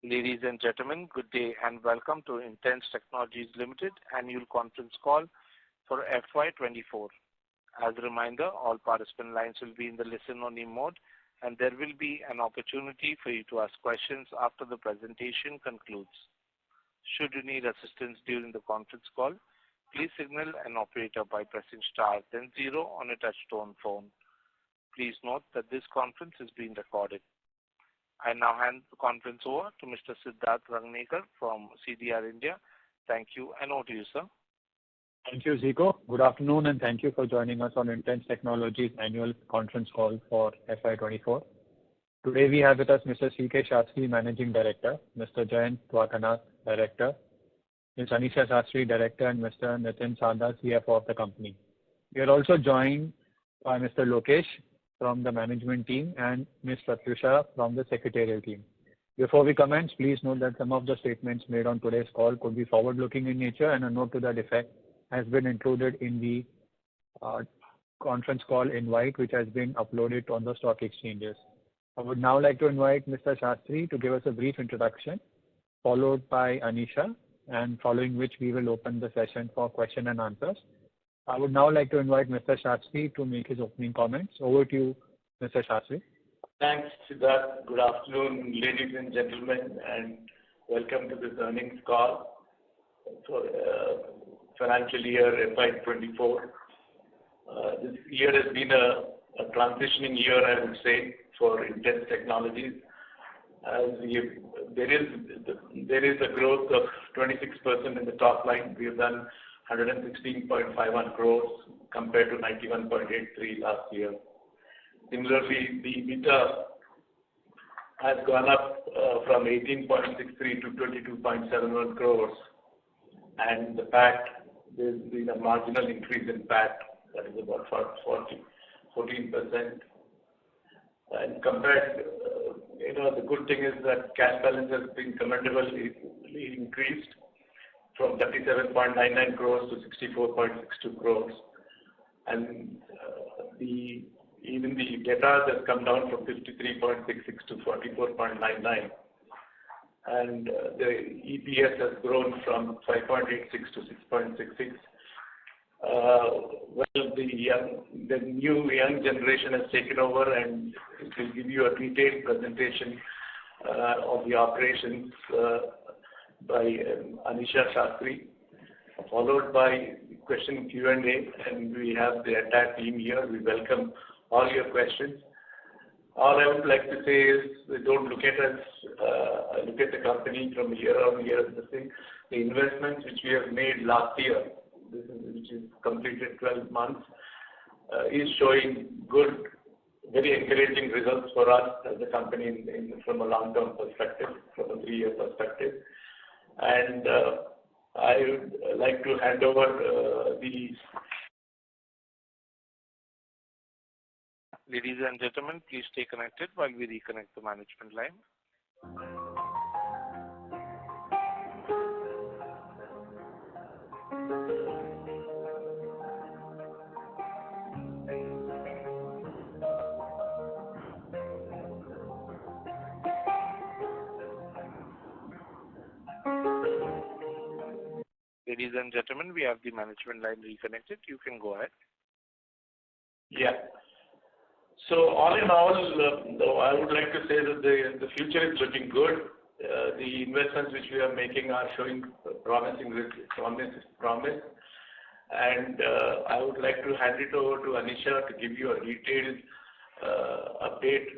Ladies and gentlemen, good day and welcome to Intense Technologies Limited annual conference call for FY24. As a reminder, all participant lines will be in the listen-only mode, and there will be an opportunity for you to ask questions after the presentation concludes. Should you need assistance during the conference call, please signal an operator by pressing star then 0 on a touch-tone phone. Please note that this conference is being recorded. I now hand the conference over to Mr. Siddharth Rangnekar from CDR India. Thank you, and over to you, sir. Thank you, Zico. Good afternoon, and thank you for joining us on Intense Technologies annual conference call for FY24. Today we have with us Mr. C.K. Shastri, Managing Director, Mr. Jayant Dwarkanath, Director, Ms. Anisha Shastri, Director, and Mr. Nitin Sada, CFO of the company. We are also joined by Mr. Lokesh from the management team and Ms. Pratyusha from the secretarial team. Before we commence, please note that some of the statements made on today's call could be forward-looking in nature, and a note to that effect has been included in the conference call invite, which has been uploaded on the stock exchanges. I would now like to invite Mr. Shastri to give us a brief introduction, followed by Anisha, and following which we will open the session for question and answers. I would now like to invite Mr. Shastri to make his opening comments. Over to you, Mr. Shastri. Thanks, Siddharth. Good afternoon, ladies and gentlemen, and welcome to this earnings call for financial year FY24. This year has been a transitioning year, I would say, for Intense Technologies. There is a growth of 26% in the top line. We have done 116.51 crores compared to 91.83 last year. Similarly, the EBITDA has gone up from 18.63 to 22.71 crores, and the PAT, there's been a marginal increase in PAT, that is about 14%. And compared, the good thing is that cash balance has been commendably increased from 37.99 crores to 64.62 crores. And even the debtors has come down from 53.66 to 44.99. And the EPS has grown from 5.86 to 6.66. The new young generation has taken over, and it will give you a detailed presentation of the operations by Anisha Shastri, followed by question Q&A, and we have the entire team here. We welcome all your questions. All I would like to say is, don't look at us, look at the company from year on year. The investments which we have made last year, which is completed 12 months, is showing good, very encouraging results for us as a company from a long-term perspective, from a 3-year perspective. And I would like to hand over the... Ladies and gentlemen, please stay connected while we reconnect the management line. Ladies and gentlemen, we have the management line reconnected. You can go ahead. Yeah. So all in all, I would like to say that the future is looking good. The investments which we are making are showing promise. And I would like to hand it over to Anisha to give you a detailed update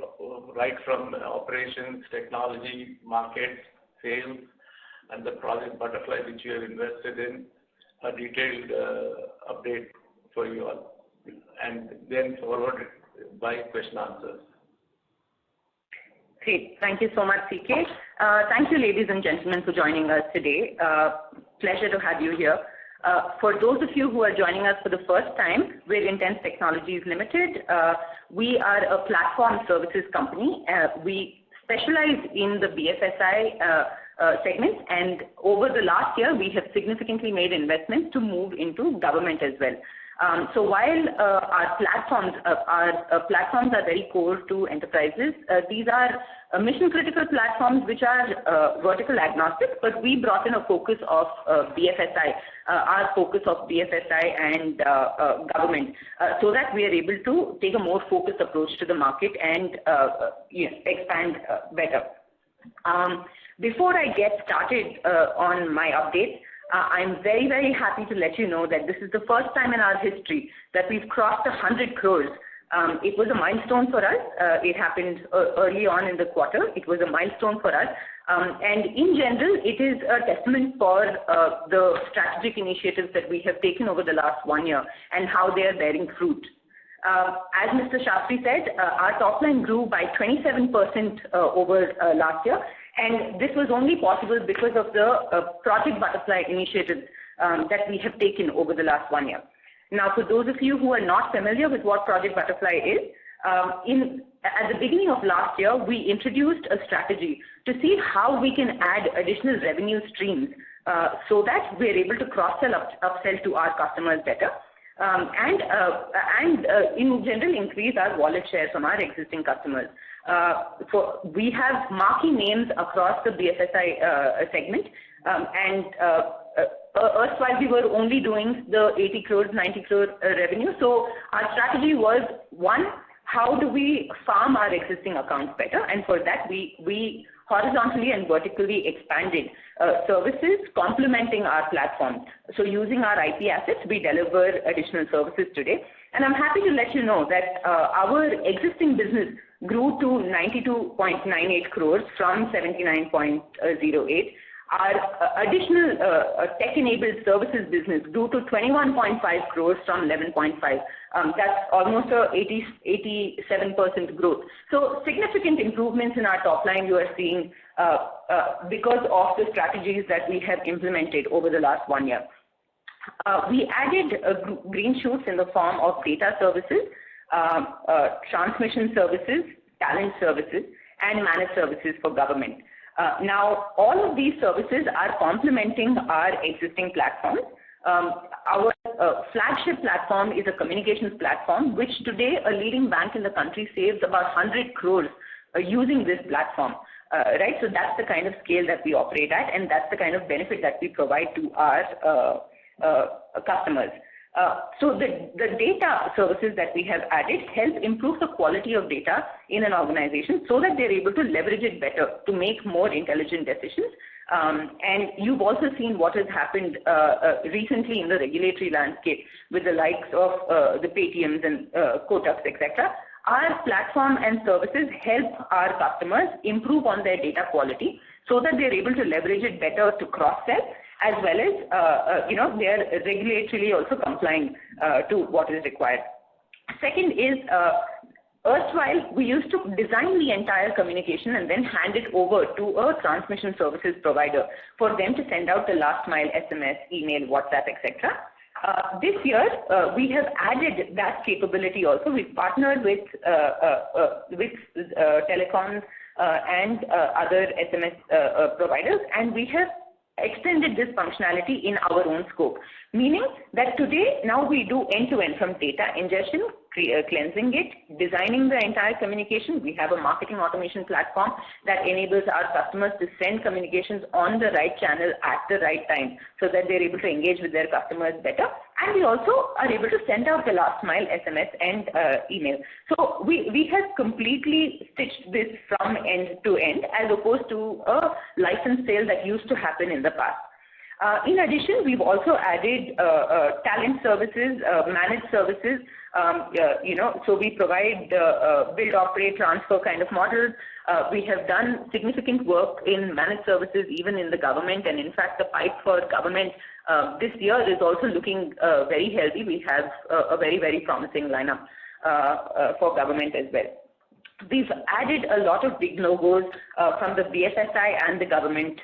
right from operations, technology, markets, sales, and the project Butterfly which we have invested in, a detailed update for you all, and then followed by question answers. Great. Thank you so much, CK. Thank you, ladies and gentlemen, for joining us today. Pleasure to have you here. For those of you who are joining us for the first time, we're Intense Technologies Limited. We are a platform services company. We specialize in the BFSI segment, and over the last year, we have significantly made investments to move into government as well. So while our platforms are very core to enterprises, these are mission-critical platforms which are vertical agnostic, but we brought in a focus of BFSI, our focus of BFSI and government, so that we are able to take a more focused approach to the market and expand better. Before I get started on my update, I'm very, very happy to let you know that this is the first time in our history that we've crossed 100 crores. It was a milestone for us. It happened early on in the quarter. It was a milestone for us. And in general, it is a testament for the strategic initiatives that we have taken over the last 1 year and how they are bearing fruit. As Mr. Shastri said, our top line grew by 27% over last year. And this was only possible because of the Project Butterfly initiative that we have taken over the last 1 year. Now, for those of you who are not familiar with what Project Butterfly is, at the beginning of last year, we introduced a strategy to see how we can add additional revenue streams so that we are able to cross-sell, upsell to our customers better. And in general increase our wallet share from our existing customers. We have marquee names across the BFSI segment, and erstwhile we were only doing the 80 crores, 90 crore revenue. So our strategy was, one, how do we farm our existing accounts better? And for that we horizontally and vertically expanded services complementing our platform. So using our IP assets, we deliver additional services today. And I'm happy to let you know that our existing business grew to 92.98 crores from 79.08. Our additional tech-enabled services business grew to 21.5 crores from 11.5. That's almost a 87% growth. So significant improvements in our top line you are seeing because of the strategies that we have implemented over the last 1 year. We added green shoots in the form of data services, transmission services, talent services, and managed services for government. Now, all of these services are complementing our existing platforms. Our flagship platform is a communications platform, which today a leading bank in the country saves about 100 crores using this platform. Right? So that's the kind of scale that we operate at, and that's the kind of benefit that we provide to our customers. So the data services that we have added help improve the quality of data in an organization so that they're able to leverage it better to make more intelligent decisions. And you've also seen what has happened recently in the regulatory landscape with the likes of the Paytms and Kotaks, etc. Our platform and services help our customers improve on their data quality so that they're able to leverage it better to cross-sell, as well as, they are regulatorily also complying to what is required. Second is, erstwhile, we used to design the entire communication and then hand it over to a transmission services provider for them to send out the last mile SMS, email, WhatsApp, etc. This year, we have added that capability also. We've partnered with telecoms and other SMS providers, and we have extended this functionality in our own scope, meaning that today now we do end-to-end from data ingestion, cleansing it, designing the entire communication. We have a marketing automation platform that enables our customers to send communications on the right channel at the right time so that they're able to engage with their customers better. And we also are able to send out the last mile SMS and email. So we have completely stitched this from end to end as opposed to a license sale that used to happen in the past. In addition, we've also added talent services, managed services. So we provide build, operate, transfer kind of models. We have done significant work in managed services, even in the government, and in fact, the pipe for government this year is also looking very healthy. We have a very, very promising lineup for government as well. We've added a lot of big logos from the BFSI and the government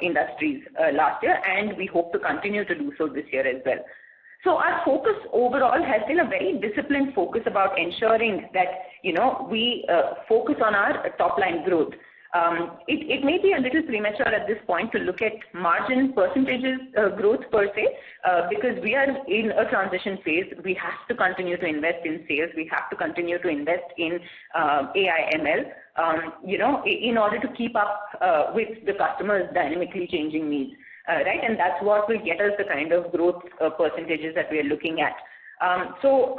industries last year, and we hope to continue to do so this year as well. So our focus overall has been a very disciplined focus about ensuring that, we focus on our top line growth. It may be a little premature at this point to look at margin percentages growth per se, because we are in a transition phase. We have to continue to invest in sales. We have to continue to invest in AI ML, in order to keep up with the customers' dynamically changing needs, right? And that's what will get us the kind of growth percentages that we are looking at. So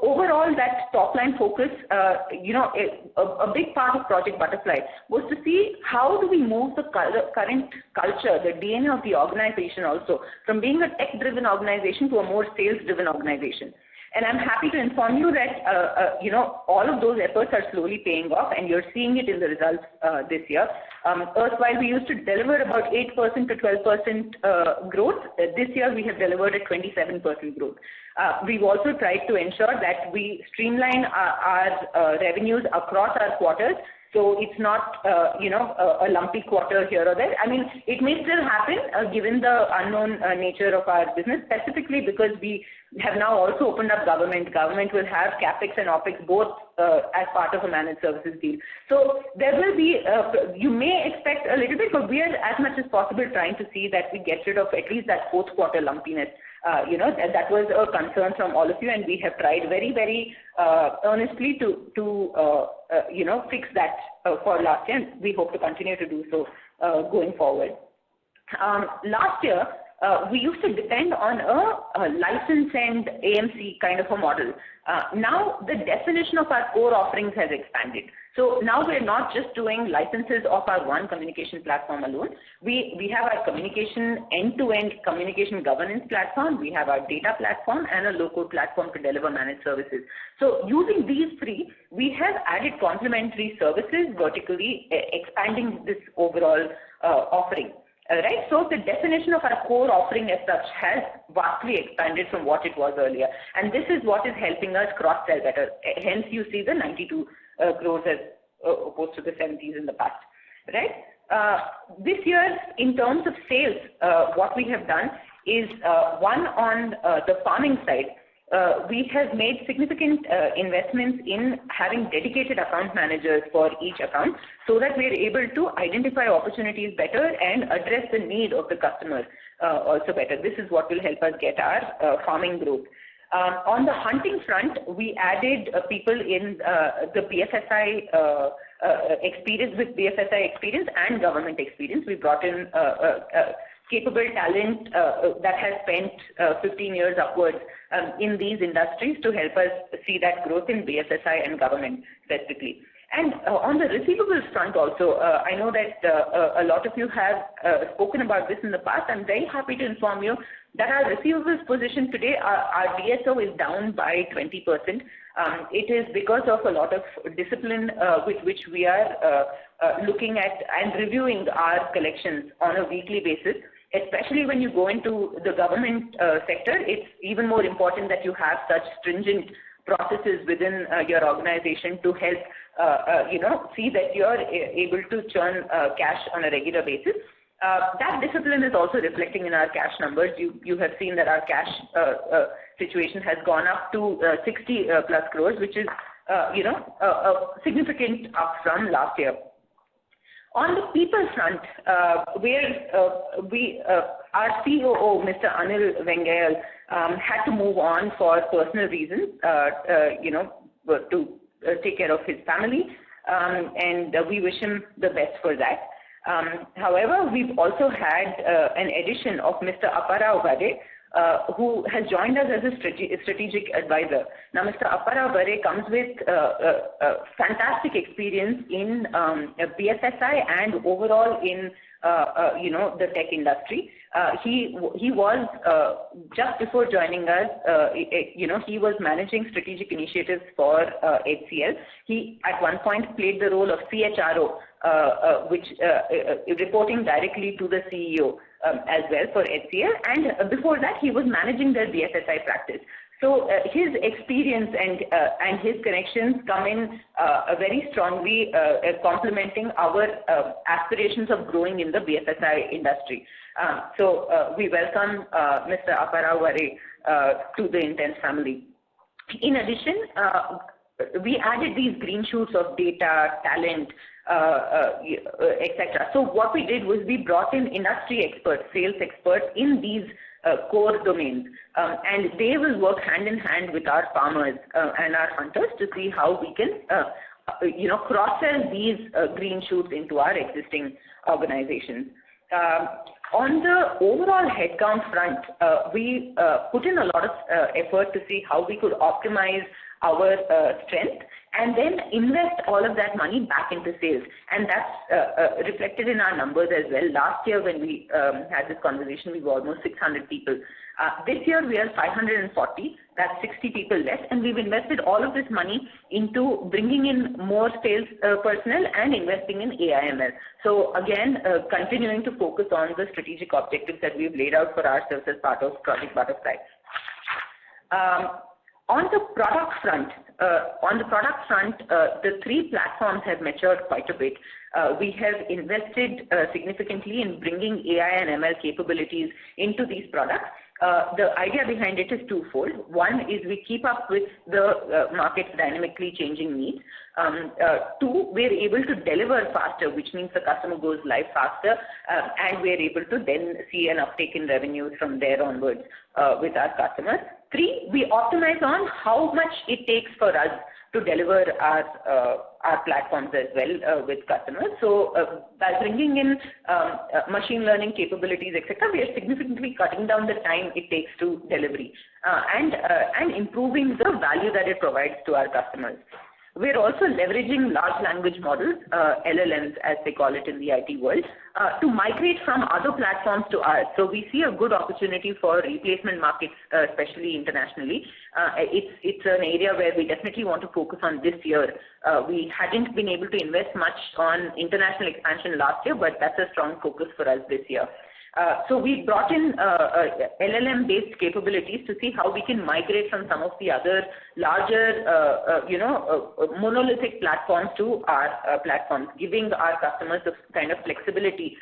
overall, that top-line focus, a big part of Project Butterfly was to see how do we move the current culture, the DNA of the organization also, from being a tech-driven organization to a more sales-driven organization. And I'm happy to inform you that, all of those efforts are slowly paying off, and you're seeing it in the results this year. Erstwhile, we used to deliver about 8% to 12% growth. This year, we have delivered a 27% growth. We've also tried to ensure that we streamline our revenues across our quarters. So it's not, a lumpy quarter here or there. I mean, it may still happen given the unknown nature of our business, specifically because we have now also opened up government. Government will have CapEx and OpEx both as part of a managed services deal. So there will be, you may expect a little bit, but we are as much as possible trying to see that we get rid of at least that fourth quarter lumpiness. That was a concern from all of you, and we have tried very, very earnestly to fix that for last year, and we hope to continue to do so going forward. Last year, we used to depend on a license and AMC kind of a model. Now, the definition of our core offerings has expanded. So now we're not just doing licenses of our one communication platform alone. We have our communication end-to-end communication governance platform. We have our data platform and a local platform to deliver managed services. So using these three, we have added complementary services vertically, expanding this overall offering. Right, so the definition of our core offering as such has vastly expanded from what it was earlier, and this is what is helping us cross-sell better. Hence, you see the 92 crores as opposed to the 70s in the past. Right. This year, in terms of sales, what we have done is one on the farming side. We have made significant investments in having dedicated account managers for each account so that we are able to identify opportunities better and address the need of the customer also better. This is what will help us get our farming growth. On the hunting front, we added people in the BFSI experience, with BFSI experience and government experience. We brought in capable talent that has spent 15 years upwards in these industries to help us see that growth in BFSI and government specifically. And on the receivables front also, I know that a lot of you have spoken about this in the past. I'm very happy to inform you that our receivables position today, our DSO is down by 20%. It is because of a lot of discipline with which we are looking at and reviewing our collections on a weekly basis. Especially when you go into the government sector, it's even more important that you have such stringent processes within your organization to help, see that you're able to churn cash on a regular basis. That discipline is also reflecting in our cash numbers. You have seen that our cash situation has gone up to 60 plus crores, which is, a significant up from last year. On the people front, our COO, Mr. Anil Vengayal, had to move on for personal reasons, to take care of his family, and we wish him the best for that. However, we've also had an addition of Mr. Apparao Vade, who has joined us as a strategic advisor. Now, Mr. Apparao Vade comes with fantastic experience in BFSI and overall in the tech industry. He was just before joining us. He was managing strategic initiatives for HCL. He at one point played the role of CHRO, which reporting directly to the CEO. As well for HCL, and before that he was managing their BFSI practice. So his experience and his connections come in very strongly complementing our aspirations of growing in the BFSI industry. So we welcome Mr. Apparao Vade to the Intense family. In addition, we added these green shoots of data, talent, etc. So what we did was we brought in industry experts, sales experts in these core domains, and they will work hand in hand with our farmers and our hunters to see how we can cross-sell these green shoots into our existing organizations. On the overall headcount front, we put in a lot of effort to see how we could optimize our strength and then invest all of that money back into sales. And that's reflected in our numbers as well. Last year when we had this conversation, we were almost 600 people. This year we are 540, that's 60 people less, and we've invested all of this money into bringing in more sales personnel and investing in AI/ML. So again, continuing to focus on the strategic objectives that we've laid out for ourselves as part of Project Butterfly. On the product front, the three platforms have matured quite a bit. We have invested significantly in bringing AI and ML capabilities into these products. The idea behind it is twofold. One is we keep up with the market's dynamically changing needs. Two, we're able to deliver faster, which means the customer goes live faster, and we're able to then see an uptake in revenues from there onwards with our customers. Three, we optimize on how much it takes for us to deliver our platforms as well with customers. So by bringing in machine learning capabilities, etc., we are significantly cutting down the time it takes to delivery and improving the value that it provides to our customers. We're also leveraging large language models, LLMs as they call it in the IT world, to migrate from other platforms to ours. So we see a good opportunity for replacement markets, especially internationally. It's an area where we definitely want to focus on this year. We hadn't been able to invest much on international expansion last year, but that's a strong focus for us this year. So we brought in LLM-based capabilities to see how we can migrate from some of the other larger, monolithic platforms to our platforms, giving our customers the kind of flexibility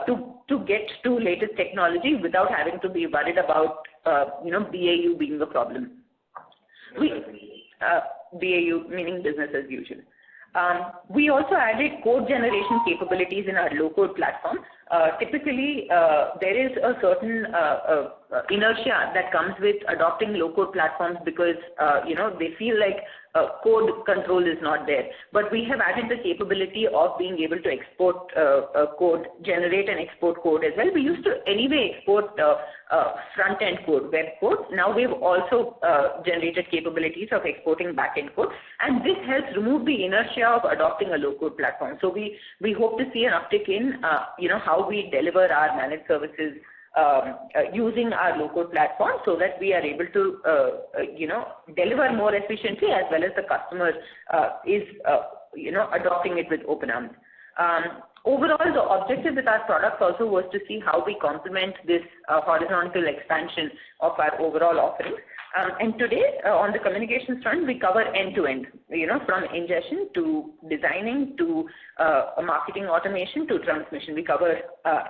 to get to latest technology without having to be worried about, BAU being the problem. BAU meaning business as usual. We also added code generation capabilities in our low-code platform. Typically, there is a certain inertia that comes with adopting low-code platforms because, they feel like code control is not there. But we have added the capability of being able to export code, generate and export code as well. We used to anyway export front-end code, web code. Now we've also generated capabilities of exporting back-end code. And this helps remove the inertia of adopting a low-code platform. So we hope to see an uptick in, how we deliver our managed services using our low-code platform so that we are able to, deliver more efficiently as well as the customer is, adopting it with open arms. Overall, the objective with our products also was to see how we complement this horizontal expansion of our overall offerings. And today, on the communications front, we cover end-to-end, from ingestion to designing to marketing automation to transmission. We cover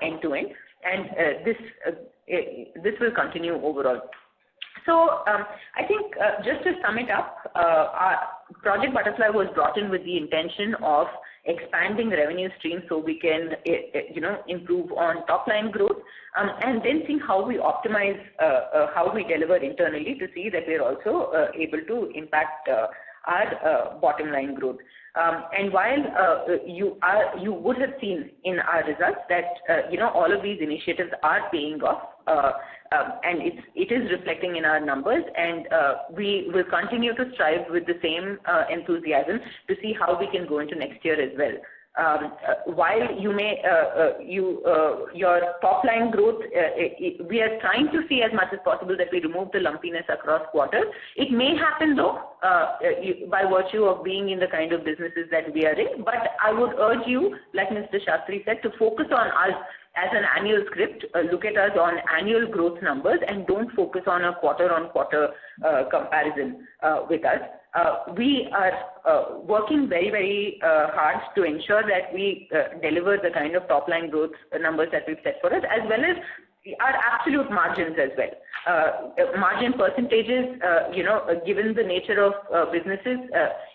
end-to-end, and this will continue overall. So I think just to sum it up, our Project Butterfly was brought in with the intention of expanding revenue streams so we can, improve on top-line growth, and then seeing how we optimize how we deliver internally to see that we're also able to impact our bottom-line growth. And while you would have seen in our results that, all of these initiatives are paying off, and it is reflecting in our numbers, and we will continue to strive with the same enthusiasm to see how we can go into next year as well. While you may, your top-line growth, we are trying to see as much as possible that we remove the lumpiness across quarters. It may happen though, by virtue of being in the kind of businesses that we are in, but I would urge you, like Mr. Shastri said, to focus on us as an annual script, look at us on annual growth numbers and don't focus on a quarter-on-quarter comparison with us. We are working very, very hard to ensure that we deliver the kind of top-line growth numbers that we've set for us, as well as our absolute margins as well. Margin percentages, given the nature of businesses,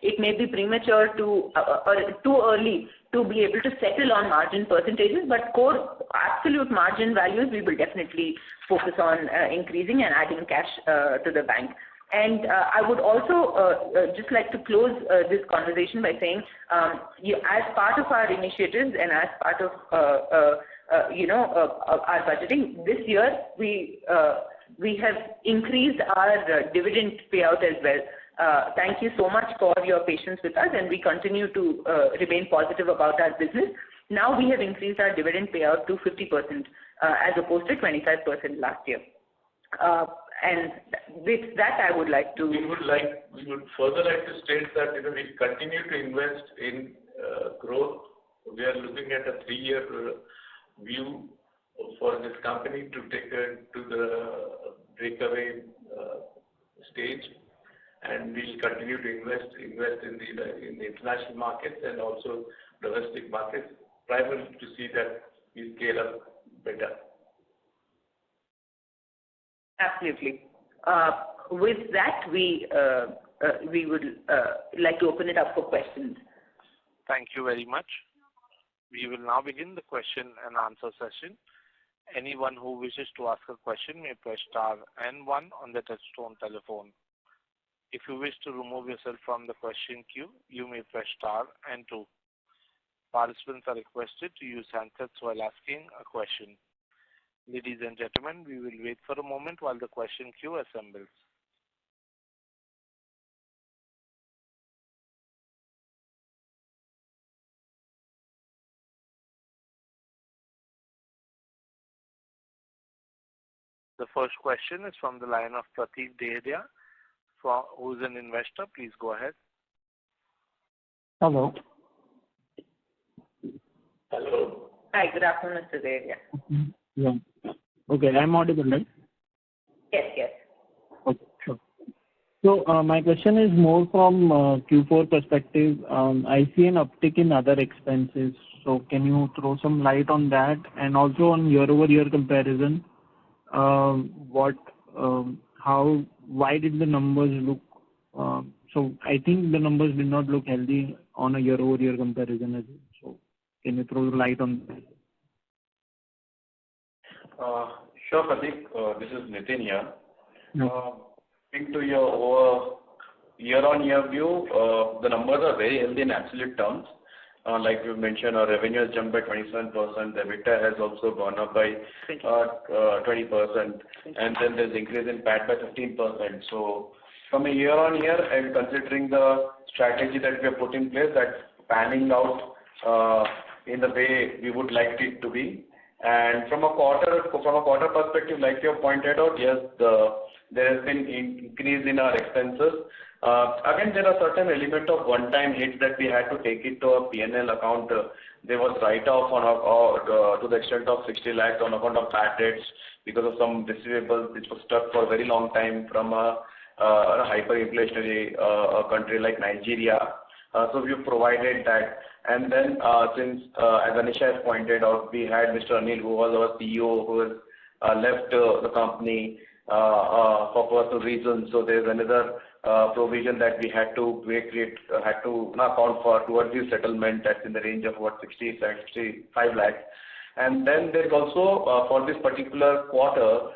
it may be premature to or too early to be able to settle on margin percentages, but core absolute margin values we will definitely focus on increasing and adding cash to the bank. And I would also just like to close this conversation by saying, as part of our initiatives and as part of our budgeting this year, we have increased our dividend payout as well. Thank you so much for your patience with us, and we continue to remain positive about our business. Now we have increased our dividend payout to 50% as opposed to 25% last year. And with that, I would like to. We would further like to state that we continue to invest in growth. We are looking at a 3-year view for this company to take it to the breakaway stage, and we will continue to invest in the international markets and also domestic markets, primarily to see that we scale up better. Absolutely. With that, we would like to open it up for questions. Thank you very much. We will now begin the question and answer session. Anyone who wishes to ask a question may press star and 1 on the touchtone telephone. If you wish to remove yourself from the question queue, you may press star and 2. Participants are requested to use handsets while asking a question. Ladies and gentlemen, we will wait for a moment while the question queue assembles. The first question is from the line of Pratik Deheria, who is an investor. Please go ahead. Hello. Hello. Hi, good afternoon, Mr. Deheria. Yeah. Okay, I'm audible, right? Yes. Okay, sure. So my question is more from Q4 perspective. I see an uptick in other expenses. So can you throw some light on that? And also on year-over-year comparison, why did the numbers look? So I think the numbers did not look healthy on a year-over-year comparison as well. So can you throw light on that? Sure, Pratik. This is Nitin here. Speaking to your year-on-year view, the numbers are very healthy in absolute terms. Like you mentioned, our revenue has jumped by 27%. The EBITDA has also gone up by 20%. And then there's increase in PAT by 15%. So from a year-on-year, and considering the strategy that we have put in place, that's panning out in the way we would like it to be. And from a quarter perspective, like you have pointed out, yes, there has been increase in our expenses. Again, there are certain element of one-time hits that we had to take it to a P&L account. There was write-off to the extent of 60 lakhs on account of bad debts because of some receivables which was stuck for a very long time from a hyperinflationary country like Nigeria. So we provided that. And then since, as Anisha has pointed out, we had Mr. Anil, who was our CEO, who has left the company for personal reasons. So there's another provision that we had to account for towards the settlement that's in the range of 65 lakhs. And then there's also for this particular quarter,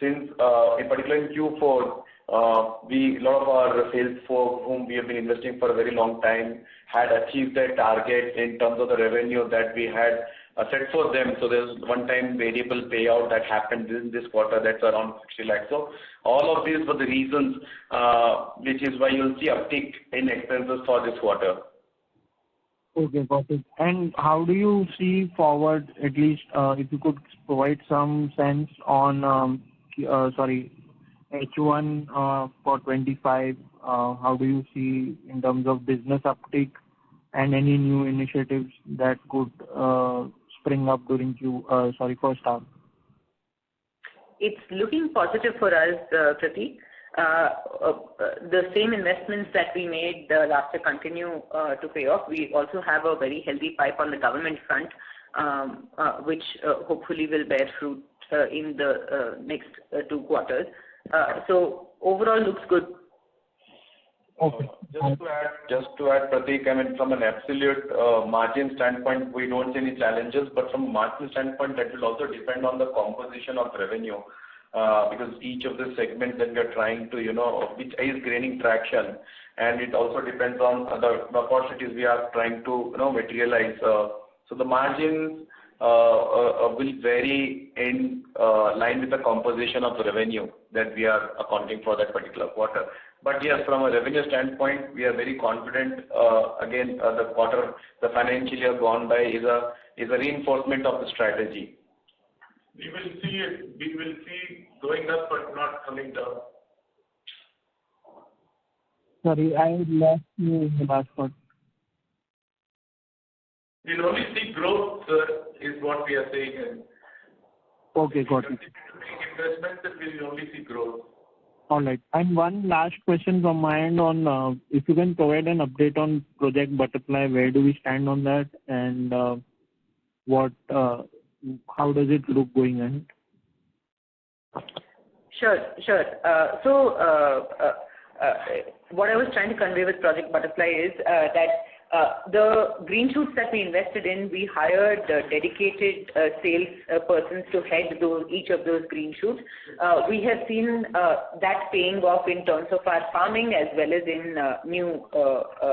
since in particular in Q4, a lot of our sales folk whom we have been investing for a very long time had achieved their target in terms of the revenue that we had set for them. So there's one-time variable payout that happened in this quarter that's around 60 lakhs. So all of these were the reasons, which is why you'll see uptick in expenses for this quarter. Okay, got it. And how do you see forward, at least if you could provide some sense on, H1 for 25, how do you see in terms of business uptick and any new initiatives that could spring up during first half? It's looking positive for us, Pratik. The same investments that we made last year continue to pay off. We also have a very healthy pipe on the government front, which hopefully will bear fruit in the next 2 quarters. So overall looks good. Okay. Just to add, Prateek, I mean, from an absolute margin standpoint, we don't see any challenges, but from a margin standpoint, that will also depend on the composition of revenue, because each of the segments that we are trying to, which is gaining traction, and it also depends on the opportunities we are trying to, materialize. So the margins will vary in line with the composition of the revenue that we are accounting for that particular quarter. But yes, from a revenue standpoint, we are very confident. Again, the financial year gone by is a reinforcement of the strategy. We will see it. We will see going up, but not coming down. Sorry, I lost you in the last part. We'll only see growth, is what we are saying. Okay, got it. If we continue to make investments, then we'll only see growth. All right. And one last question from my end on if you can provide an update on Project Butterfly, where do we stand on that, and how does it look going ahead? Sure. So what I was trying to convey with Project Butterfly is that the green shoots that we invested in, we hired dedicated sales persons to head each of those green shoots. We have seen that paying off in terms of our farming as well as in new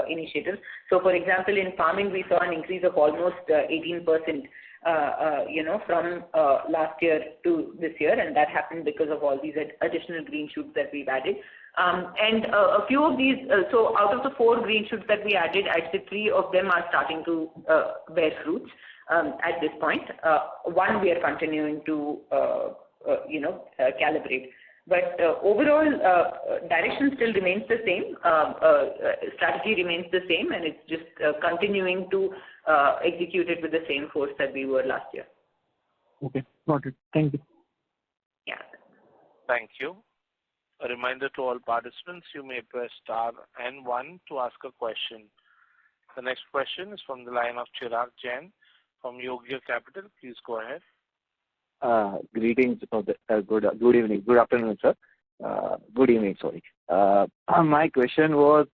initiatives. So, for example, in farming, we saw an increase of almost 18%. From last year to this year, and that happened because of all these additional green shoots that we've added. And a few of these, so out of the 4 green shoots that we added, I'd say 3 of them are starting to bear fruits at this point. One we are continuing to, calibrate. But overall, direction still remains the same, strategy remains the same, and it's just continuing to execute it with the same force that we were last year. Okay, got it. Thank you. Yeah. Thank you. A reminder to all participants, you may press star and 1 to ask a question. The next question is from the line of Chirag Jain from Yogya Capital. Please go ahead. Greetings. Good evening. Good afternoon, sir. Good evening, sorry. My question was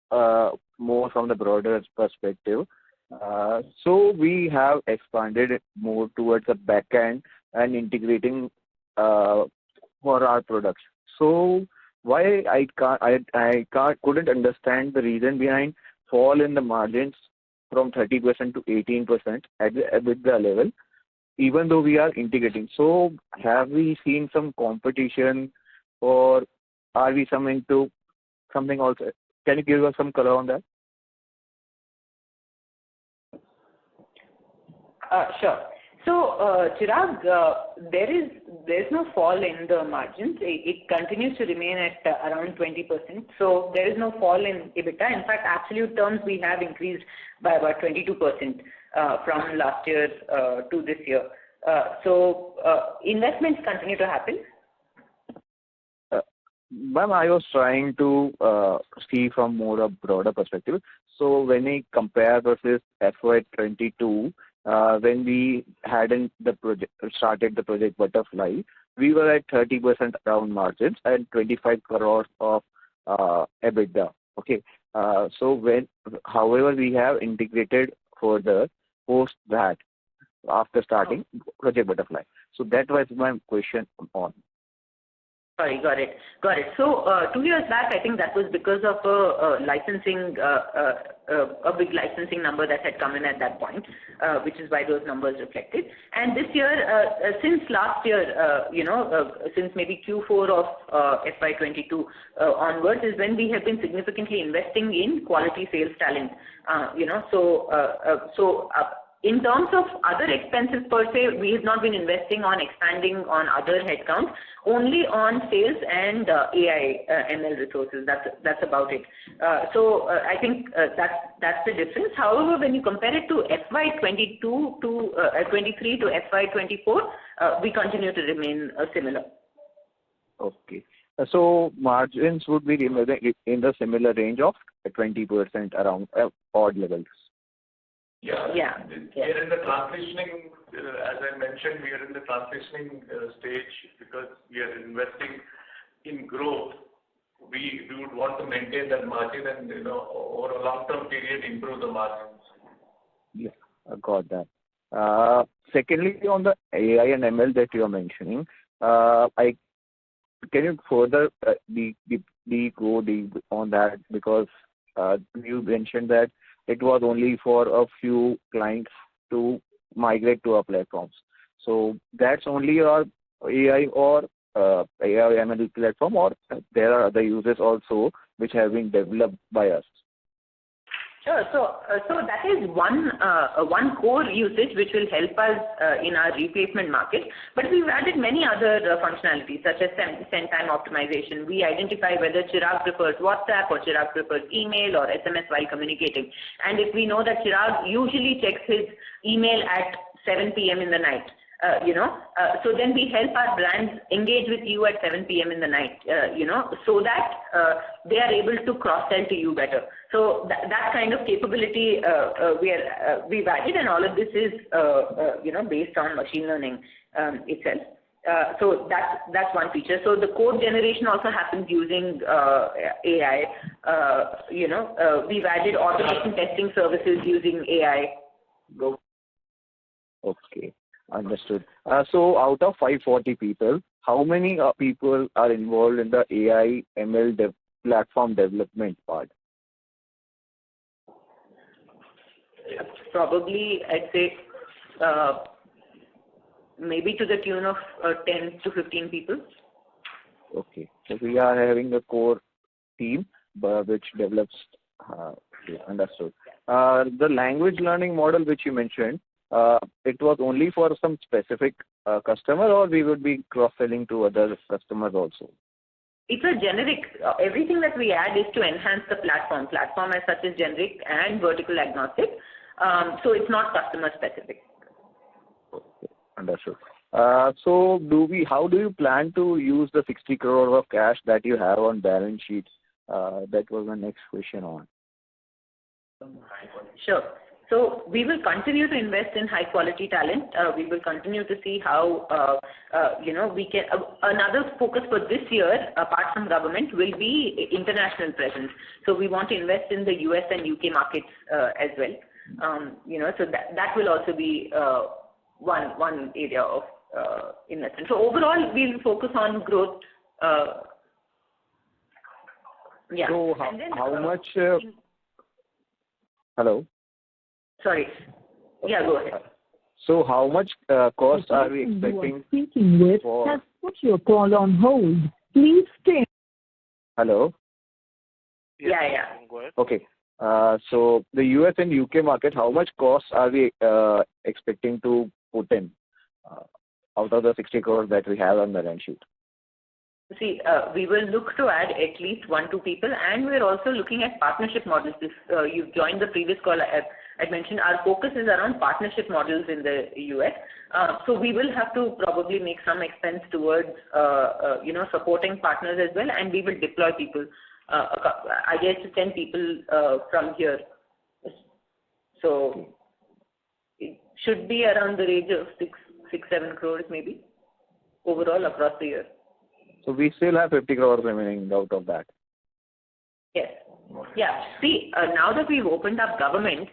more from the broader perspective. So we have expanded more towards the back end and integrating for our products. So why I couldn't understand the reason behind fall in the margins from 30% to 18% at the EBITDA level, even though we are integrating. So have we seen some competition, or are we something else? Can you give us some color on that? Sure. So, Chirag, there's no fall in the margins. It continues to remain at around 20%. So there is no fall in EBITDA. In fact, absolute terms, we have increased by about 22% from last year to this year. So investments continue to happen. Ma'am, I was trying to see from more a broader perspective. So when we compare versus FY22, when we started the Project Butterfly, we were at 30% around margins and 25 crores of EBITDA. Okay. However, we have integrated further post that after starting Project Butterfly. So that was my question on. Sorry, got it. So 2 years back, I think that was because of a big licensing number that had come in at that point, which is why those numbers reflected. And this year, since last year, since maybe Q4 of FY22 onwards, is when we have been significantly investing in quality sales talent. In terms of other expenses per se, we have not been investing on expanding on other headcounts, only on sales and AI ML resources. That's about it. So I think that's the difference. However, when you compare it to FY22 to 23 to FY24, we continue to remain similar. Okay. So margins would be in the similar range of 20% around odd levels. Yeah. We are in the transitioning, as I mentioned, we are in the transitioning stage because we are investing in growth we would want to maintain that margin and, over a long-term period, improve the margins. Yeah, I got that. Secondly, on the AI and ML that you are mentioning, can you further go deep on that? Because you mentioned that it was only for a few clients to migrate to our platforms. So that's only our AI or AI ML platform, or there are other uses also which have been developed by us? Sure. So that is one core usage which will help us in our replacement market. But we've added many other functionalities such as send time optimization. We identify whether Chirag prefers WhatsApp or Chirag prefers email or SMS while communicating. And if we know that Chirag usually checks his email at 7 p.m. in the night, so then we help our brands engage with you at 7 p.m. in the night, so that they are able to cross-sell to you better. So that kind of capability we've added, and all of this is, based on machine learning itself. So that's one feature. So the code generation also happens using AI. We've added automation testing services using AI. Okay. Understood. So out of 540 people, how many people are involved in the AI ML platform development part? Probably, I'd say maybe to the tune of 10 to 15 people. Okay. So we are having a core team which develops. Understood. The language learning model which you mentioned, it was only for some specific customer, or we would be cross-selling to other customers also? It's a generic. Everything that we add is to enhance the platform. Platform as such is generic and vertical agnostic. So it's not customer specific. Okay. Understood. So how do you plan to use the 60 crore of cash that you have on balance sheet? That was my next question on. Sure. So we will continue to invest in high quality talent. We will continue to see how, we can, another focus for this year, apart from government, will be international presence. So we want to invest in the US and UK markets as well. So that will also be one area of investment. So overall, we'll focus on growth. Yeah. So how much? Hello. Sorry. Yeah, go ahead. So how much cost are we expecting? Speaking with has put your call on hold. Please stay. Hello. Yeah. Go ahead. Okay. So the US and UK market, how much cost are we expecting to put in out of the 60 crores that we have on the balance sheet? See, we will look to add at least 1-2 people, and we're also looking at partnership models. If you've joined the previous call, I mentioned our focus is around partnership models in the US. So we will have to probably make some expense towards, supporting partners as well, and we will deploy people. I guess 10 people from here. So it should be around the range of 6-7 crores maybe overall across the year. So we still have 50 crores remaining out of that. Yes. Yeah. See, now that we've opened up government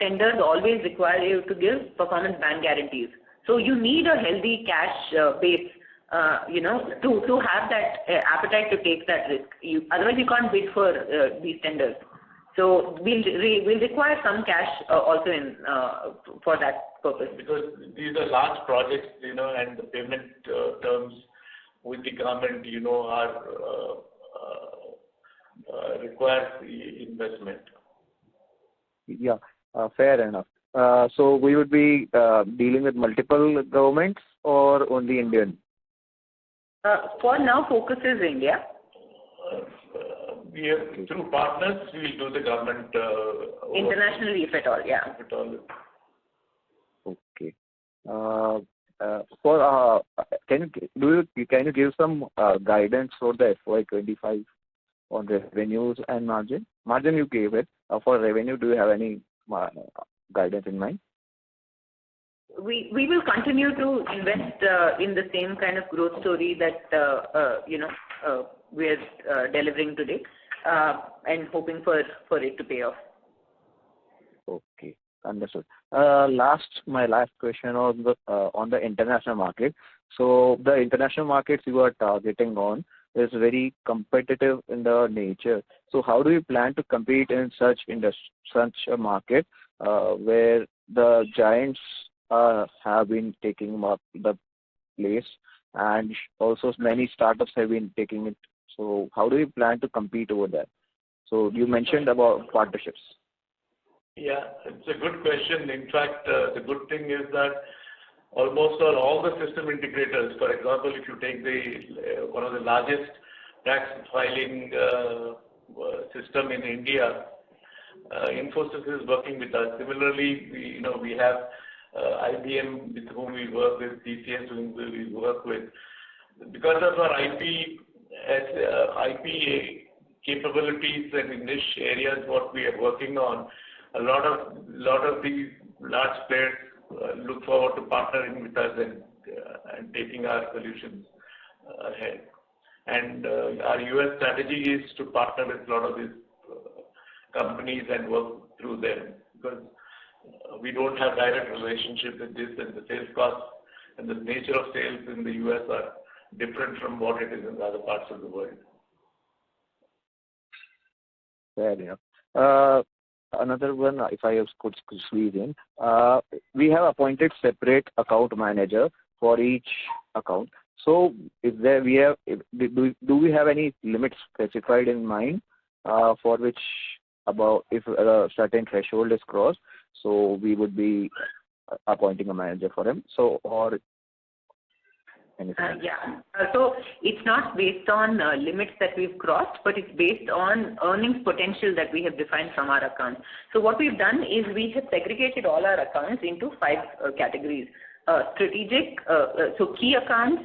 tenders always require you to give performance band guarantees. So you need a healthy cash base, to have that appetite to take that risk. Otherwise, you can't bid for these tenders. So we'll require some cash also for that purpose. Because these are large projects, and the payment terms with the government, requires the investment. Yeah, fair enough. So we would be dealing with multiple governments or only Indian? For now, focus is India. We have, through partners, we will do the government. Internationally, if at all, yeah. If at all. Okay. Can you give some guidance for the FY25 on revenues and margin? Margin you gave it. For revenue, do you have any guidance in mind? We will continue to invest in the same kind of growth story that we're delivering today, and hoping for it to pay off. Okay, understood. My last question on the international market. So the international markets you are targeting on is very competitive in the nature. So how do you plan to compete in such a market where the giants have been taking up the place, and also many startups have been taking it? So how do you plan to compete over there? So you mentioned about partnerships. Yeah, it's a good question. In fact, the good thing is that almost all the system integrators, for example, if you take one of the largest tax filing system in India, Infosys is working with us. Similarly, we have IBM with whom we work with, TCS whom we work with. Because of our IP capabilities and in niche areas what we are working on, a lot of these large players look forward to partnering with us and taking our solutions ahead. And our US strategy is to partner with a lot of these companies and work through them, because we don't have direct relationship with this, and the sales costs and the nature of sales in the US are different from what it is in other parts of the world. Fair enough. Another one, if I could squeeze in, we have appointed separate account manager for each account. So, do we have any limits specified in mind for which about if a certain threshold is crossed, so we would be appointing a manager for him? So, or anything? Yeah. So it's not based on limits that we've crossed, but it's based on earnings potential that we have defined from our accounts. So what we've done is we have segregated all our accounts into 5 categories. Strategic, so key accounts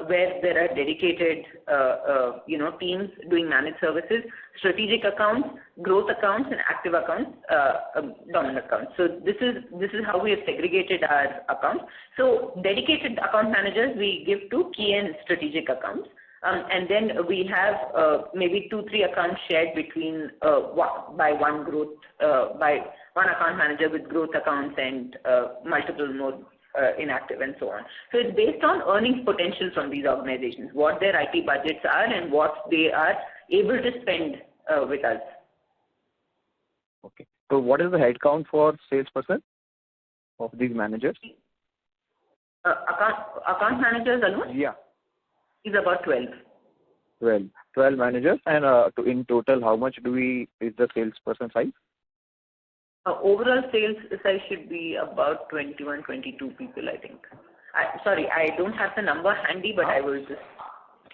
where there are dedicated, teams doing managed services, strategic accounts, growth accounts, and active accounts, dominant accounts. So this is how we have segregated our accounts. So dedicated account managers we give to key and strategic accounts. And then we have maybe 2-3 accounts shared between by one account manager with growth accounts and multiple more inactive and so on. So it's based on earnings potential from these organizations, what their IT budgets are and what they are able to spend with us. Okay. So what is the headcount for salesperson of these managers? Account managers alone? Yeah. Is about 12. 12 managers, and in total, how much is the salesperson size? Overall sales size should be about 21, 22 people, I think. Sorry, I don't have the number handy, but I will just...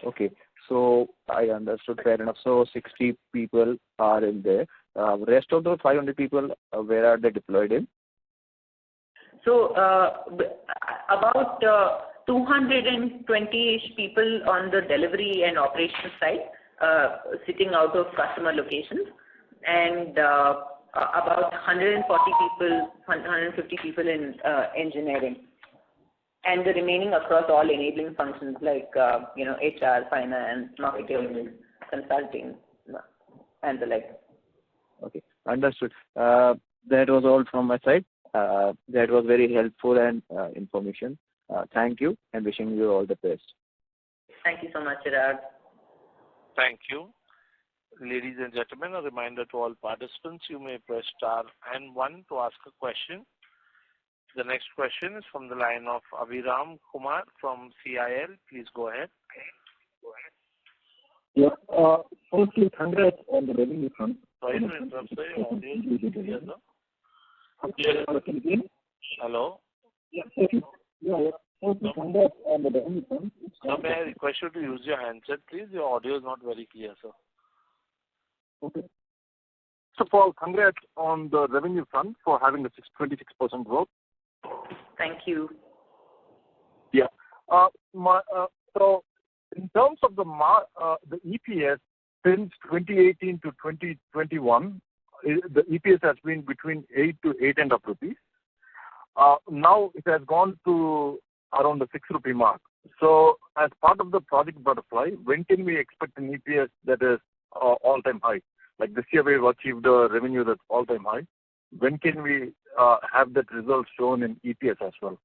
Okay, so I understood, fair enough. So 60 people are in there. Rest of those 500 people, where are they deployed in? So about 220-ish people on the delivery and operations side, sitting out of customer locations, and about 150 people in engineering, and the remaining across all enabling functions like HR, finance, marketing, consulting, and the like. Okay, understood. That was all from my side. That was very helpful and information. Thank you, and wishing you all the best. Thank you so much, Chirag. Thank you. Ladies and gentlemen, a reminder to all participants, you may press star and 1 to ask a question. The next question is from the line of Aviram Kumar from CIL. Please go ahead. Yeah. Firstly, congrats on the revenue front. Sorry to interrupt, sir. Your audio is clear, sir. Yes. Hello? Yeah. Firstly, congrats on the revenue front. Sir, may I request you to use your handset, please? Your audio is not very clear, sir. Okay. So, Paul, congrats on the revenue front for having a 26% growth. Thank you. Yeah. So, in terms of the EPS, since 2018 to 2021, the EPS has been between 8 to 8.5 rupees. Now it has gone to around the 6 rupee mark. So as part of the Project Butterfly, when can we expect an EPS that is all-time high? Like this year, we've achieved a revenue that's all-time high. When can we have that result shown in EPS as well?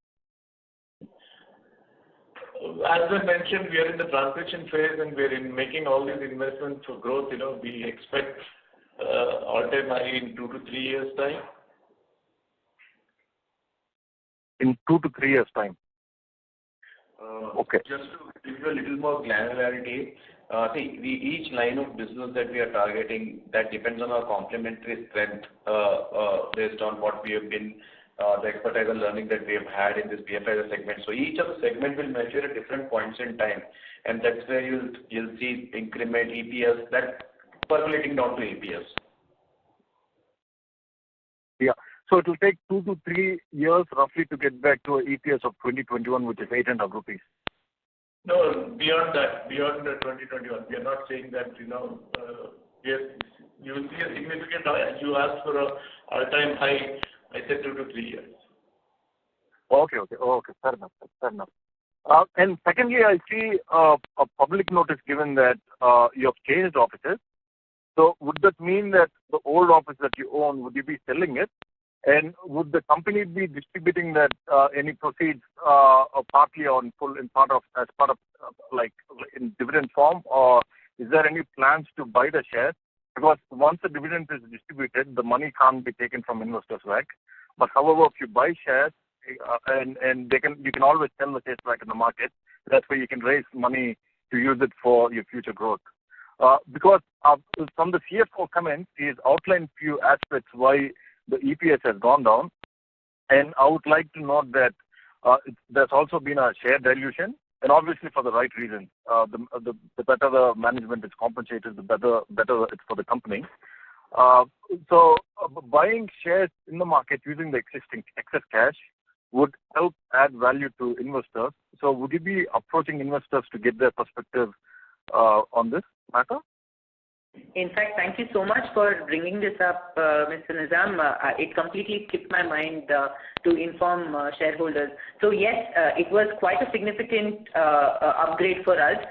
As I mentioned, we are in the transition phase and we're in making all these investments for growth. We expect all-time high in 2 to 3 years' time. In 2 to 3 years' time. Okay. Just to give you a little more granularity, each line of business that we are targeting, that depends on our complementary strength based on what we have been, the expertise and learning that we have had in this BFSI segment. So each of the segment will mature at different points in time, and that's where you'll see increment EPS that percolating down to EPS. Yeah. So it will take 2 to 3 years roughly to get back to an EPS of 2021, which is 800 rupees. No, beyond that, beyond 2021. We are not saying that, you will see a significant, you asked for an all-time high, I said 2 to 3 years. Okay. Fair enough. And secondly, I see a public notice given that you have changed offices. So would that mean that the old office that you own, would you be selling it? And would the company be distributing that any proceeds partly or full as part of like in dividend form, or is there any plans to buy the shares? Because once the dividend is distributed, the money can't be taken from investors back. But however, if you buy shares and you can always sell the shares back in the market. That's where you can raise money to use it for your future growth. Because from the CFO comments, he has outlined few aspects why the EPS has gone down, and I would like to note that there's also been a share dilution, and obviously for the right reason. The better the management is compensated, the better it's for the company. So buying shares in the market using the existing excess cash would help add value to investors. So would you be approaching investors to get their perspective on this matter? In fact, thank you so much for bringing this up, Mr. Nizam. It completely skipped my mind to inform shareholders. So yes, it was quite a significant upgrade for us.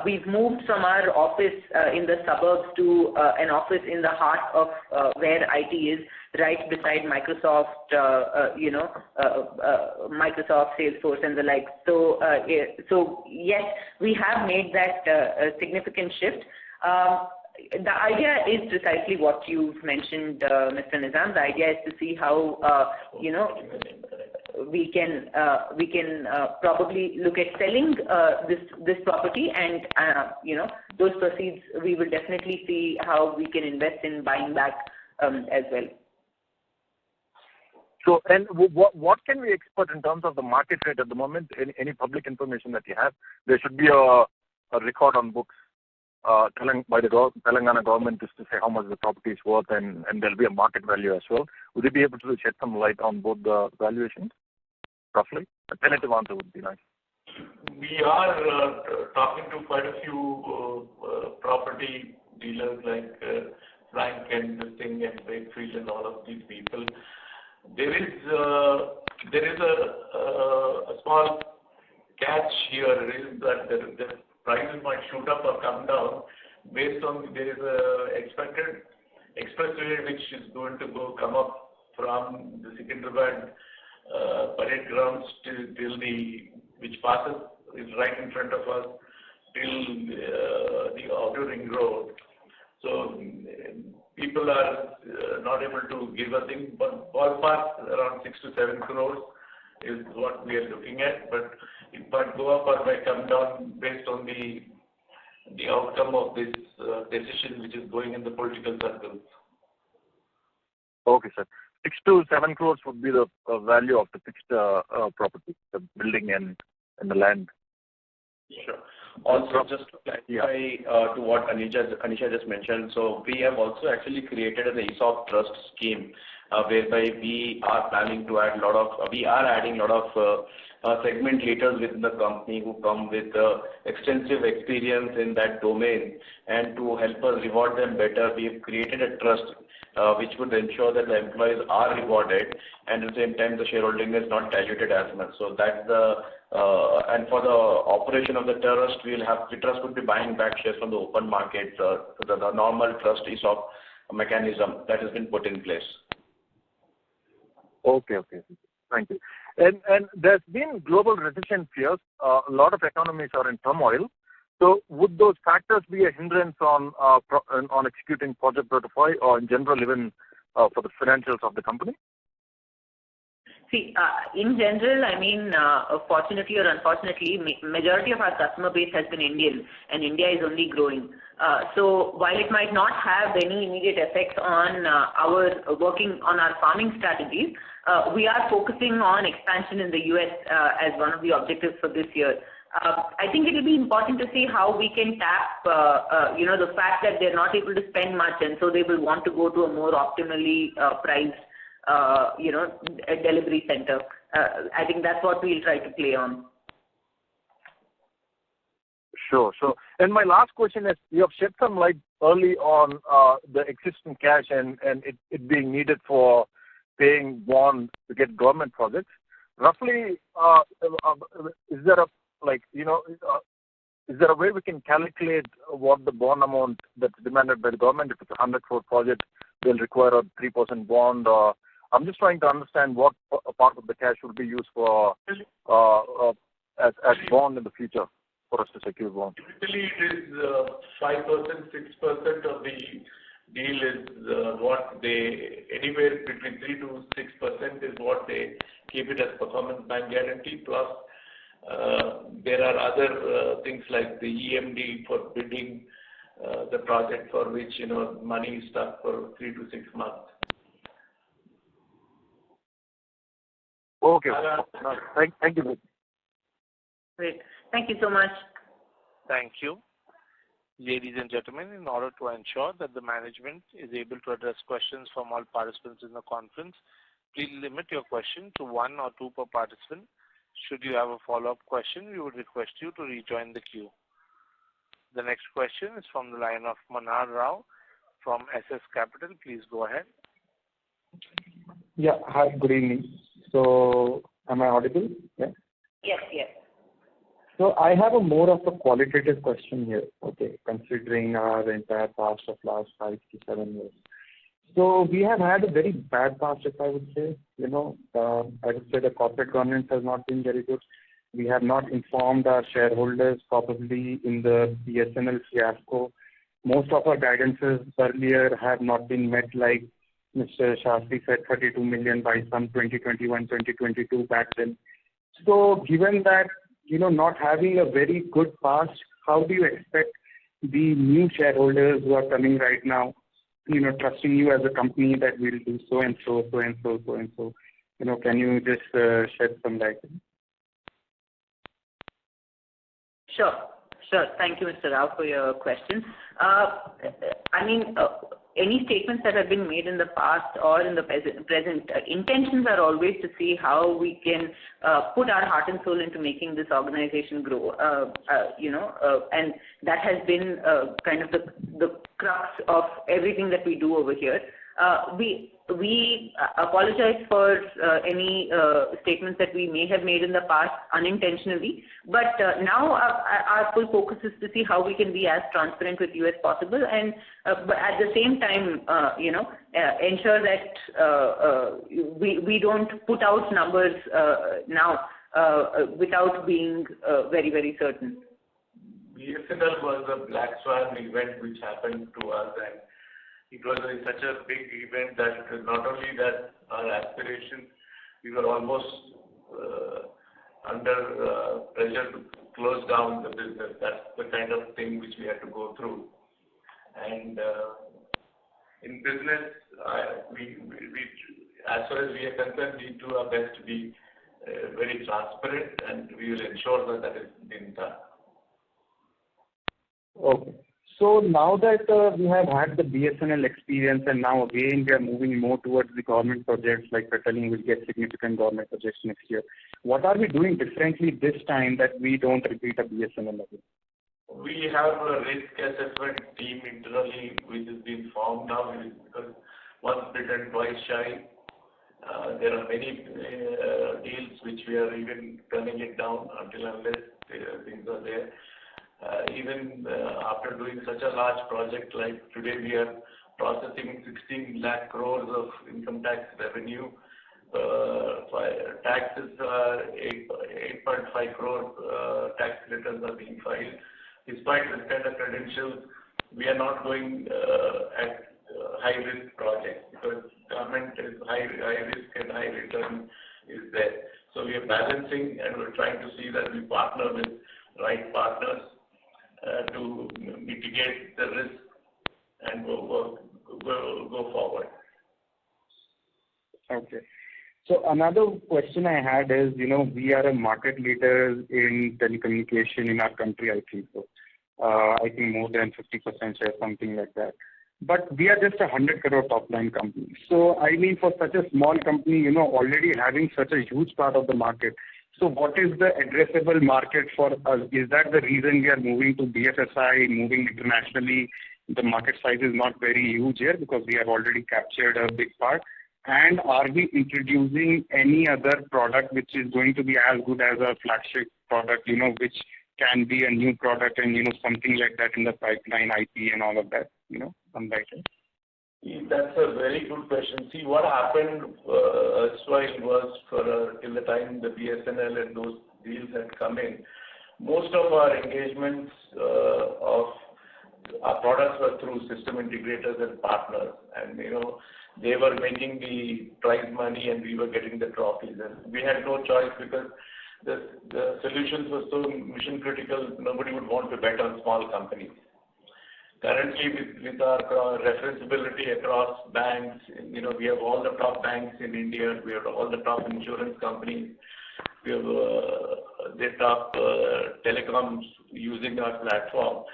We've moved from our office in the suburbs to an office in the heart of where IT is, right beside Microsoft, Microsoft, Salesforce, and the like. So yes, we have made that significant shift. The idea is precisely what you've mentioned, Mr. Nizam. The idea is to see how we can probably look at selling this property, and those proceeds we will definitely see how we can invest in buying back as well. So, and what can we expect in terms of the market rate at the moment? Any public information that you have? There should be a record on books by the Telangana government just to say how much the property is worth, and there'll be a market value as well. Would you be able to shed some light on both the valuations, roughly? A tentative answer would be nice. We are talking to quite a few property dealers like Frank and Singh and Wakefield and all of these people. There is a small catch here is that the prices might shoot up or come down based on there is a expected expressway which is going to come up from the Secunderabad parade grounds till which passes is right in front of us till the outer ring road. So people are not able to give a thing, but ballpark around 6 to 7 crores is what we are looking at, but it might go up or might come down based on the outcome of this decision which is going in the political circles. Okay, sir. 6 to 7 crores would be the value of the fixed property, the building and the land. Sure. Also, just to clarify to what Anisha just mentioned, so we have also actually created an ESOP trust scheme whereby we are planning to add we are adding a lot of segment leaders within the company who come with extensive experience in that domain, and to help us reward them better, we have created a trust which would ensure that the employees are rewarded, and at the same time the shareholding is not diluted as much. So that's the and for the operation of the trust, the trust would be buying back shares from the open market. The normal trust ESOP mechanism that has been put in place. Okay. Thank you. And there's been global recession fears. A lot of economies are in turmoil. So would those factors be a hindrance on executing Project Butterfly, or in general even for the financials of the company? See, in general, I mean, fortunately or unfortunately, majority of our customer base has been Indian, and India is only growing. So while it might not have any immediate effects on our working on our farming strategies, we are focusing on expansion in the US as one of the objectives for this year. I think it will be important to see how we can tap, the fact that they're not able to spend much, and so they will want to go to a more optimally priced, a delivery center. I think that's what we'll try to play on. Sure. And my last question is, you have shed some light early on the existing cash and it being needed for paying bond to get government projects. Roughly, is there a is there a way we can calculate what the bond amount that's demanded by the government? If it's a 100 crore project, they'll require a 3% bond. I'm just trying to understand what part of the cash will be used for as bond in the future for us to secure bond. Typically, it is 5%, 6% of the deal is what they, anywhere between 3 to 6% is what they keep it as performance bank guarantee, plus there are other things like the EMD for bidding the project, for which money is stuck for 3 to 6 months. Okay. Thank you. Great. Thank you so much. Thank you. Ladies and gentlemen, in order to ensure that the management is able to address questions from all participants in the conference, please limit your question to 1 or 2 per participant. Should you have a follow-up question, we would request you to rejoin the queue. The next question is from the line of Manar Rao from SS Capital. Please go ahead. Yeah. Hi, good evening. So, am I audible? Yeah. Yes. So, I have more of a qualitative question here, okay, considering our entire past of last 5 to 7 years. So, we have had a very bad past, if I would say. I would say the corporate governance has not been very good. We have not informed our shareholders probably in the BSNL fiasco. Most of our guidances earlier have not been met, like Mr. Shastri said, 32 million by some 2021, 2022 back then. So, given that, not having a very good past, how do you expect the new shareholders who are coming right now, trusting you as a company that will do so and so. Can you just shed some light? Sure. Thank you, Mr. Rao, for your question. Any statements that have been made in the past or in the present intentions are always to see how we can put our heart and soul into making this organization grow. And that has been kind of the crux of everything that we do over here. We apologize for any statements that we may have made in the past unintentionally, but now our full focus is to see how we can be as transparent with you as possible, and but at the same time, ensure that we don't put out numbers now without being very, very certain. BSNL was a black swan event which happened to us, and it was such a big event that not only that our aspirations, we were almost under pressure to close down the business. That's the kind of thing which we had to go through. And in business, we as far as we are concerned, we do our best to be very transparent, and we will ensure that that is being done. Okay. So now that we have had the BSNL experience, and now again we are moving more towards the government projects, like Petaling will get significant government projects next year. What are we doing differently this time that we don't repeat a BSNL again? We have a risk assessment team internally which has been formed now, because once bitten, twice shy. There are many deals which we are even turning it down until unless things are there. Even after doing such a large project like today, we are processing 16 lakh crores of income tax revenue. Taxes are 8.5 crore tax returns are being filed. Despite this kind of credentials, we are not going at high risk projects because government is high risk and high return is there. So we are balancing and we're trying to see that we partner with right partners to mitigate the risk and go forward. Okay. So another question I had is, we are a market leader in telecommunication in our country, I think so. I think more than 50% share, something like that. But we are just a 100 crore top line company. So I mean, for such a small company, already having such a huge part of the market. So what is the addressable market for us? Is that the reason we are moving to BFSI, moving internationally? The market size is not very huge here because we have already captured a big part. And are we introducing any other product which is going to be as good as a flagship product, which can be a new product and, something like that in the pipeline, IP and all of that, some like that? That's a very good question. See, what happened was till the time the BSNL and those deals had come in, most of our engagements of our products were through system integrators and partners. And, they were making the prize money and we were getting the trophies. And we had no choice because the solutions were so mission critical, nobody would want to bet on small companies. Currently, with our referenceability across banks, we have all the top banks in India, we have all the top insurance companies, we have the top telecoms using our platform.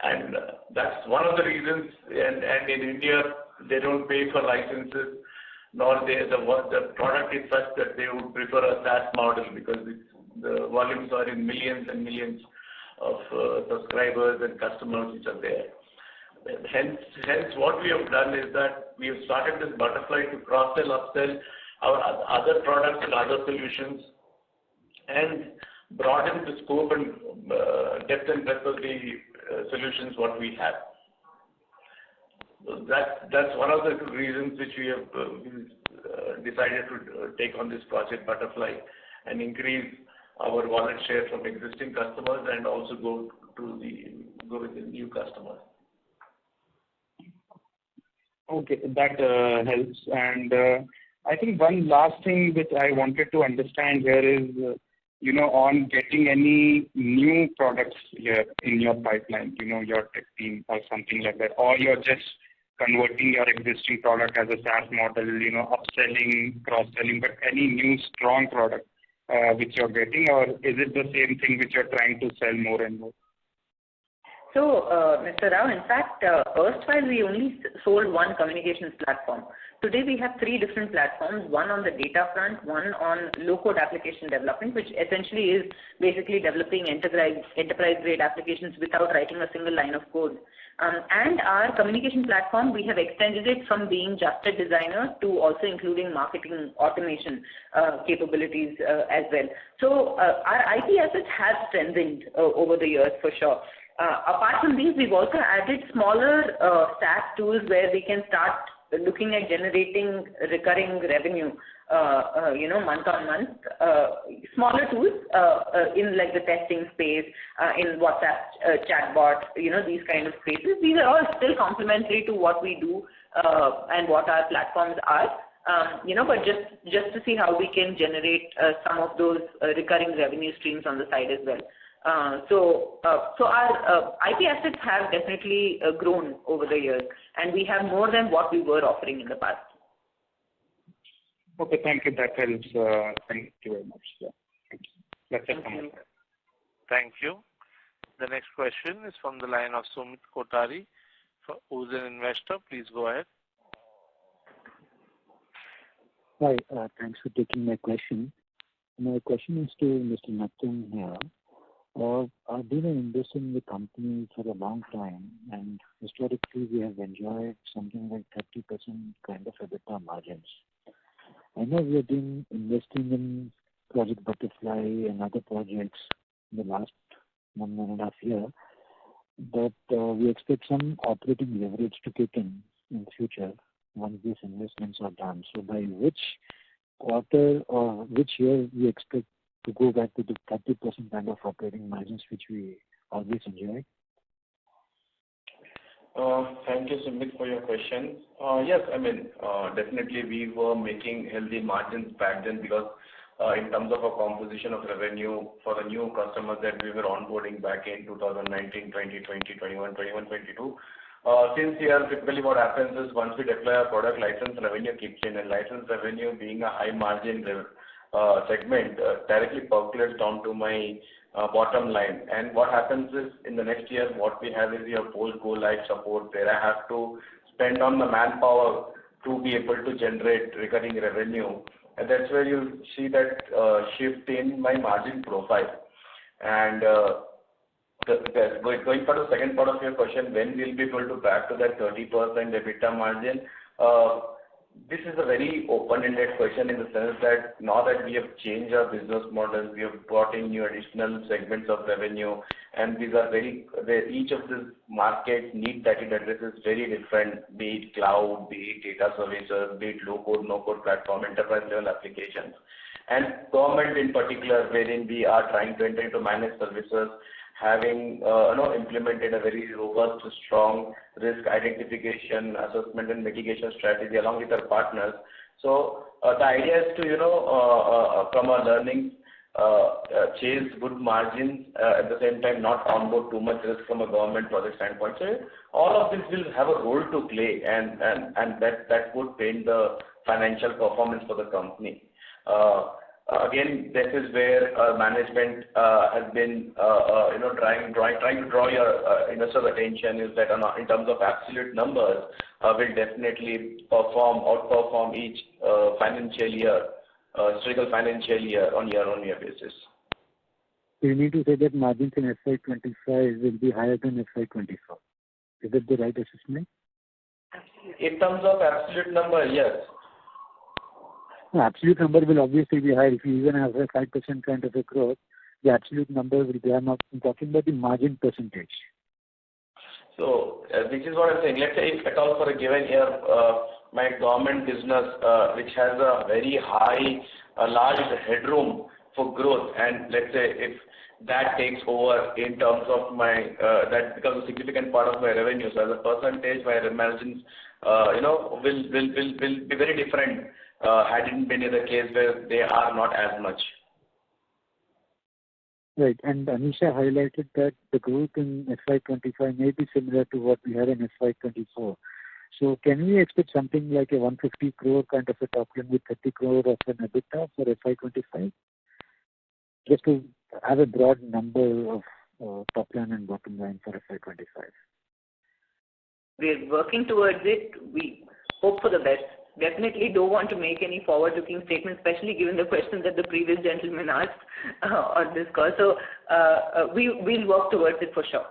And that's one of the reasons, and in India, they don't pay for licenses, nor the product is such that they would prefer a SaaS model because the volumes are in millions and millions of subscribers and customers which are there. Hence, what we have done is that we have started this butterfly to cross-sell, upsell our other products and other solutions and broaden the scope and depth and breadth of the solutions what we have. So that's one of the reasons which we have decided to take on this project Butterfly and increase our wallet share from existing customers and also go with the new customers. Okay, that helps. And I think one last thing which I wanted to understand here is, on getting any new products here in your pipeline, your tech team or something like that, or you're just converting your existing product as a SaaS model, upselling, cross-selling, but any new strong product which you're getting, or is it the same thing which you're trying to sell more and more? So, Mr. Rao, in fact, erstwhile we only sold one communications platform. Today we have three different platforms, one on the data front, one on low-code application development, which essentially is basically developing enterprise-grade applications without writing a single line of code. And our communication platform, we have extended it from being just a designer to also including marketing automation capabilities as well. So our IT assets have strengthened over the years for sure. Apart from these, we've also added smaller SaaS tools where we can start looking at generating recurring revenue, month on month. Smaller tools in like the testing space, in WhatsApp chatbot, these kind of spaces. These are all still complementary to what we do and what our platforms are. But just to see how we can generate some of those recurring revenue streams on the side as well. So our IP assets have definitely grown over the years, and we have more than what we were offering in the past. Okay, thank you. That helps. Thank you very much. Yeah. Thank you. That's it from me. Thank you. The next question is from the line of Sumit Kotari, who's an investor. Please go ahead. Hi, thanks for taking my question. My question is to Mr. Nathan here. I've been investing in the company for a long time, and historically we have enjoyed something like 30% kind of EBITDA margins. I know we have been investing in Project Butterfly and other projects in the last 1.5 years, but we expect some operating leverage to kick in future once these investments are done. So by which quarter or which year we expect to go back to the 30% kind of operating margins which we always enjoy? Thank you, Sumit, for your question. Yes, I mean, definitely we were making healthy margins back then because in terms of a composition of revenue for the new customers that we were onboarding back in 2019, 2020, 21, 22. Since here, typically what happens is once we deploy a product, license revenue kicks in, and license revenue being a high margin segment directly percolates down to my bottom line. And what happens is in the next year, what we have is your post-go live support where I have to spend on the manpower to be able to generate recurring revenue. And that's where you see that shift in my margin profile. And going for the second part of your question, when we'll be able to back to that 30% EBITDA margin, this is a very open-ended question in the sense that now that we have changed our business models, we have brought in new additional segments of revenue, and these are each of these markets need that it addresses very different, be it cloud, be it data services, be it low-code, no-code platform, enterprise-level applications. And government in particular, wherein we are trying to enter into managed services, having implemented a very robust, strong risk identification, assessment and mitigation strategy along with our partners. So the idea is to, from our learning, chase good margins, at the same time not onboard too much risk from a government project standpoint. So all of this will have a role to play, and that would paint the financial performance for the company. Again, this is where management has been, trying to draw your investors' attention is that in terms of absolute numbers, will definitely outperform each financial year, historical financial year on year-on-year basis. So you need to say that margins in FY25 will be higher than FY24. Is that the right assessment? In terms of absolute number, yes. The absolute number will obviously be higher. If you even have a 5% kind of a growth, the absolute number will be. I'm talking about the margin percentage. So this is what I'm saying. Let's say if at all for a given year, my government business, which has a very large headroom for growth, and let's say if that takes over in terms of my, that becomes a significant part of my revenue. So as a percentage, my margins, will be very different. Hadn't been in the case where they are not as much. Right, and Anisha highlighted that the growth in FY25 may be similar to what we had in FY24. So can we expect something like a 150 crore kind of a top line with 30 crore of an EBITDA for FY25? Just to have a broad number of top line and bottom line for FY25. We're working towards it. We hope for the best. Definitely don't want to make any forward-looking statements, especially given the questions that the previous gentleman asked on this call. So we'll work towards it for sure.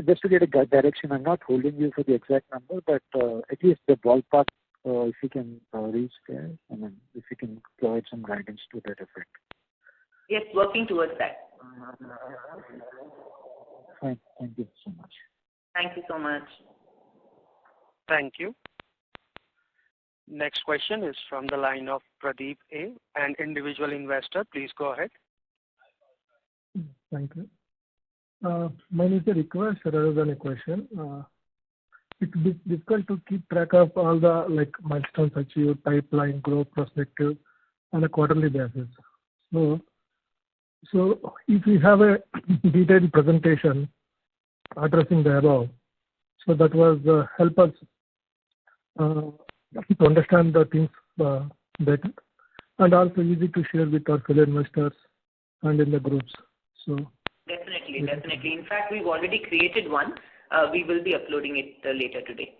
Just to get a direction, I'm not holding you for the exact number, but at least the ballpark, if you can reach there, and then if you can provide some guidance to that effect. Yes, working towards that. Fine. Thank you so much. Thank you so much. Thank you. Next question is from the line of Pradeep A, an individual investor. Please go ahead. Thank you. Mine is a request rather than a question. It's difficult to keep track of all the milestones achieved, pipeline, growth perspective on a quarterly basis. So if we have a detailed presentation addressing the above, so that was help us to understand the things better, and also easy to share with our fellow investors and in the groups. So definitely. In fact, we've already created one. We will be uploading it later today.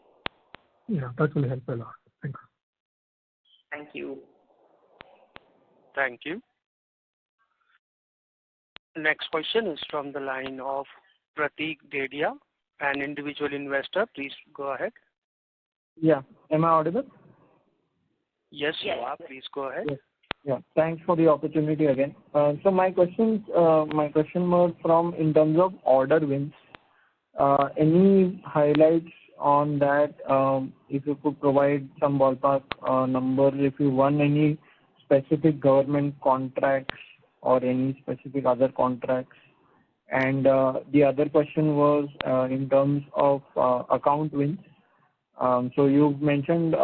Yeah, that will help a lot. Thanks. Thank you. Thank you. Next question is from the line of Pratik Dedia, an individual investor. Please go ahead. Yeah. Am I audible? Yes, you are. Please go ahead. Yes. Yeah. Thanks for the opportunity again. So my question was from in terms of order wins. Any highlights on that? If you could provide some ballpark number, if you won any specific government contracts or any specific other contracts. And the other question was in terms of account wins. So you've mentioned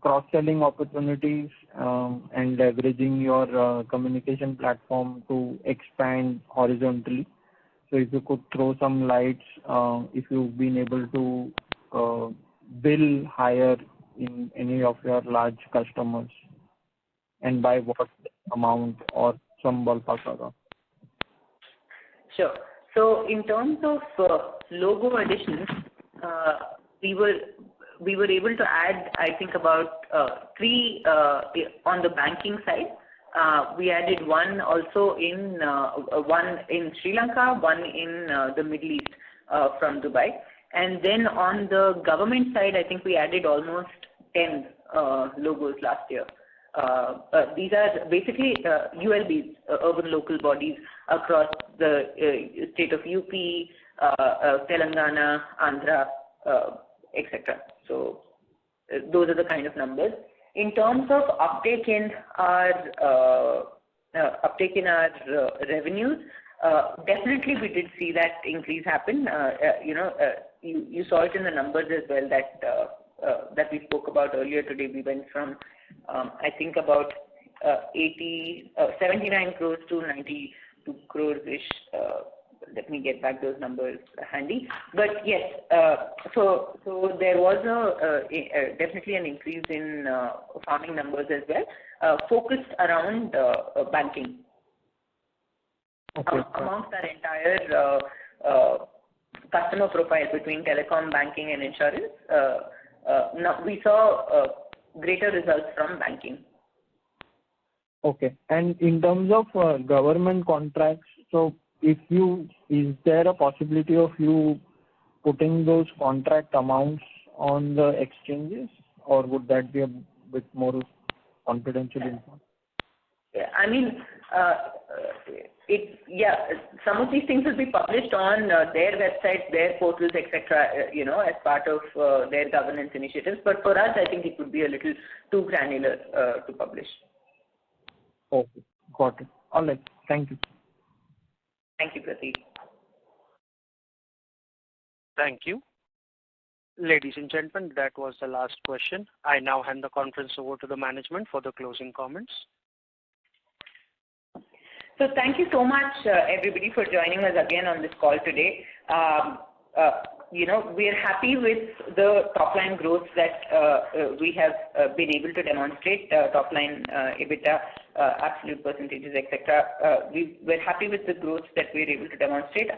cross-selling opportunities and leveraging your communication platform to expand horizontally. So if you could throw some lights, if you've been able to bill higher in any of your large customers, and by what amount or some ballpark around. Sure. So in terms of logo additions, we were able to add, I think, about 3 on the banking side. We added one also in Sri Lanka, one in the Middle East from Dubai, and then on the government side, I think we added almost 10 logos last year. These are basically ULBs, urban local bodies across the state of UP, Telangana, Andhra, etc. So those are the kind of numbers. In terms of uptake in our revenues, definitely we did see that increase happen. You saw it in the numbers as well that we spoke about earlier today. We went from I think about 79 crores to 92 crores-ish. Let me get back those numbers handy. But yes, so there was definitely an increase in farming numbers as well, focused around banking. Okay. Amongst our entire customer profile between telecom, banking, and insurance, now we saw greater results from banking. Okay. And in terms of government contracts, so is there a possibility of you putting those contract amounts on the exchanges, or would that be a bit more confidential info? Yeah, I mean, some of these things will be published on their websites, their portals, etc. As part of their governance initiatives. But for us, I think it would be a little too granular to publish. Okay, got it. All right. Thank you. Thank you, Pratik. Thank you. Ladies and gentlemen, that was the last question. I now hand the conference over to the management for the closing comments. So thank you so much, everybody, for joining us again on this call today. We are happy with the top-line growth that we have been able to demonstrate, top-line EBITDA, absolute percentages, etc. We're happy with the growth that we're able to demonstrate.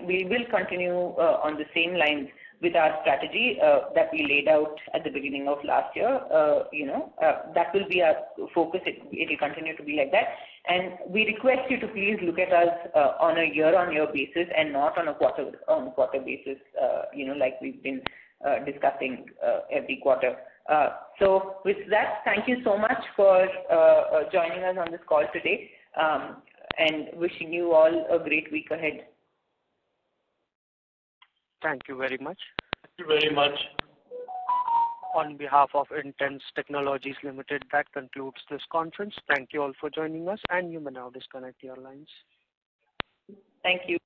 We will continue on the same lines with our strategy that we laid out at the beginning of last year. That will be our focus. It will continue to be like that. And we request you to please look at us on a year-on-year basis and not on a quarter-on-quarter basis, like we've been discussing every quarter. So with that, thank you so much for joining us on this call today, and wishing you all a great week ahead. Thank you very much. Thank you very much. On behalf of Intense Technologies Limited, that concludes this conference. Thank you all for joining us, and you may now disconnect your lines. Thank you.